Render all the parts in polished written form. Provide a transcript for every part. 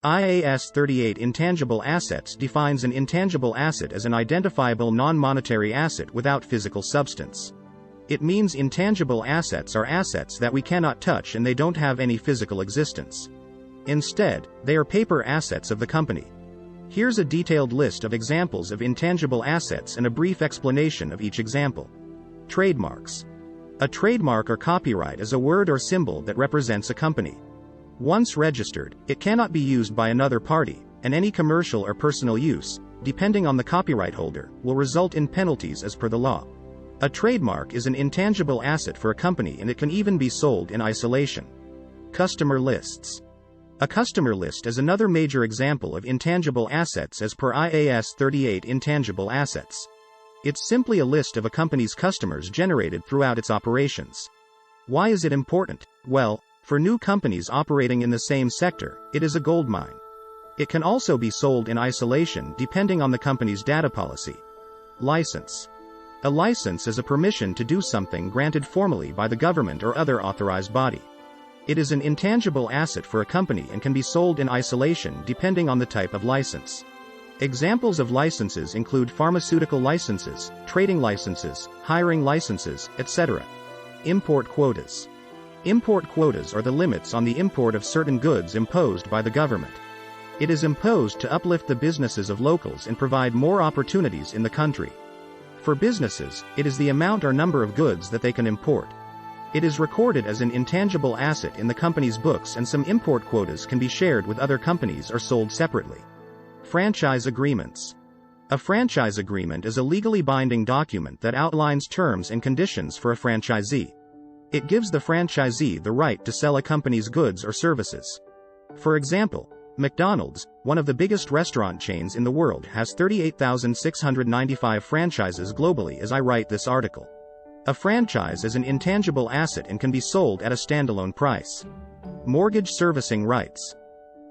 IAS-38 Intangible Assets defines an intangible asset as an identifiable non-monetary asset without physical substance. It means intangible assets are assets that we cannot touch and they don't have any physical existence. Instead, they are paper assets of the company. Here's a detailed list of examples of intangible assets and a brief explanation of each example. Trademarks. A trademark or copyright is a word or symbol that represents a company. Once registered, it cannot be used by another party, and any commercial or personal use, depending on the copyright holder, will result in penalties as per the law. A trademark is an intangible asset for a company and it can even be sold in isolation. Customer lists. A customer list is another major example of intangible assets as per IAS-38 Intangible Assets. It's simply a list of a company's customers generated throughout its operations. Why is it important? Well, for new companies operating in the same sector, it is a goldmine. It can also be sold in isolation depending on the company's data policy. License. A license is a permission to do something granted formally by the government or other authorized body. It is an intangible asset for a company and can be sold in isolation depending on the type of license. Examples of licenses include pharmaceutical licenses, trading licenses, hiring licenses, etc. Import quotas. Import quotas are the limits on the import of certain goods imposed by the government. It is imposed to uplift the businesses of locals and provide more opportunities in the country. For businesses, it is the amount or number of goods that they can import. It is recorded as an intangible asset in the company's books, and some import quotas can be shared with other companies or sold separately. Franchise agreements. A franchise agreement is a legally binding document that outlines terms and conditions for a franchisee. It gives the franchisee the right to sell a company's goods or services. For example, McDonald's, one of the biggest restaurant chains in the world, has 38,695 franchises globally as I write this article. A franchise is an intangible asset and can be sold at a standalone price. Mortgage servicing rights.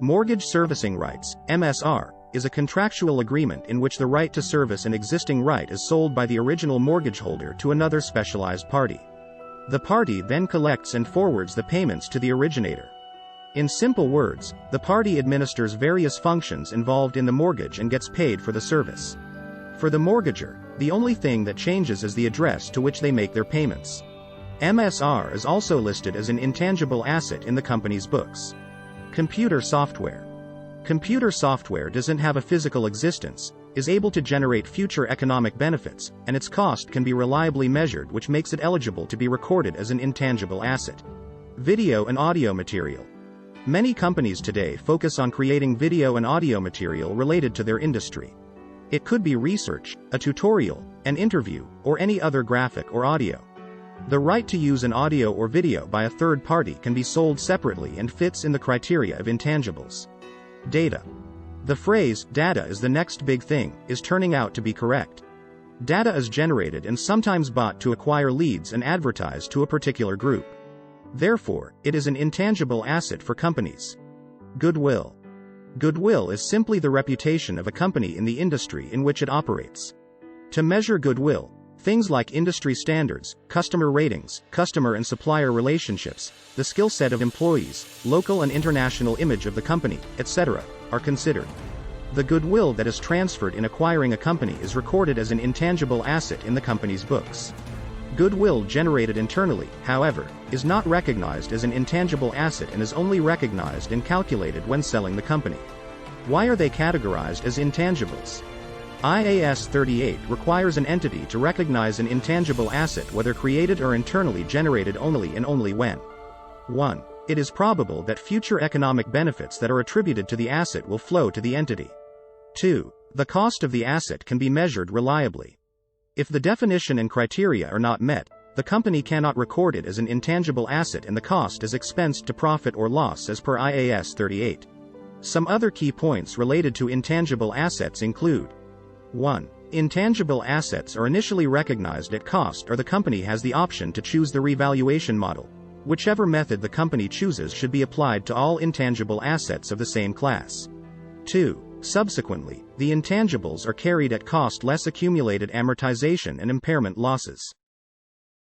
Mortgage servicing rights, MSR, is a contractual agreement in which the right to service an existing right is sold by the original mortgage holder to another specialized party. The party then collects and forwards the payments to the originator. In simple words, the party administers various functions involved in the mortgage and gets paid for the service. For the mortgager, the only thing that changes is the address to which they make their payments. MSR is also listed as an intangible asset in the company's books. Computer software. Computer software doesn't have a physical existence, is able to generate future economic benefits, and its cost can be reliably measured, which makes it eligible to be recorded as an intangible asset. Video and audio material. Many companies today focus on creating video and audio material related to their industry. It could be research, a tutorial, an interview, or any other graphic or audio. The right to use an audio or video by a third party can be sold separately and fits in the criteria of intangibles. Data. The phrase, "data is the next big thing," is turning out to be correct. Data is generated and sometimes bought to acquire leads and advertise to a particular group. Therefore, it is an intangible asset for companies. Goodwill. Goodwill is simply the reputation of a company in the industry in which it operates. To measure goodwill, things like industry standards, customer ratings, customer and supplier relationships, the skill set of employees, local and international image of the company, etc., are considered. The goodwill that is transferred in acquiring a company is recorded as an intangible asset in the company's books. Goodwill generated internally, however, is not recognized as an intangible asset and is only recognized and calculated when selling the company. Why are they categorized as intangibles? IAS-38 requires an entity to recognize an intangible asset whether created or internally generated only and only when 1. It is probable that future economic benefits that are attributed to the asset will flow to the entity. 2. The cost of the asset can be measured reliably. If the definition and criteria are not met, the company cannot record it as an intangible asset and the cost is expensed to profit or loss as per IAS-38. Some other key points related to intangible assets include: 1. Intangible assets are initially recognized at cost or the company has the option to choose the revaluation model. Whichever method the company chooses should be applied to all intangible assets of the same class. 2. Subsequently, the intangibles are carried at cost less accumulated amortization and impairment losses.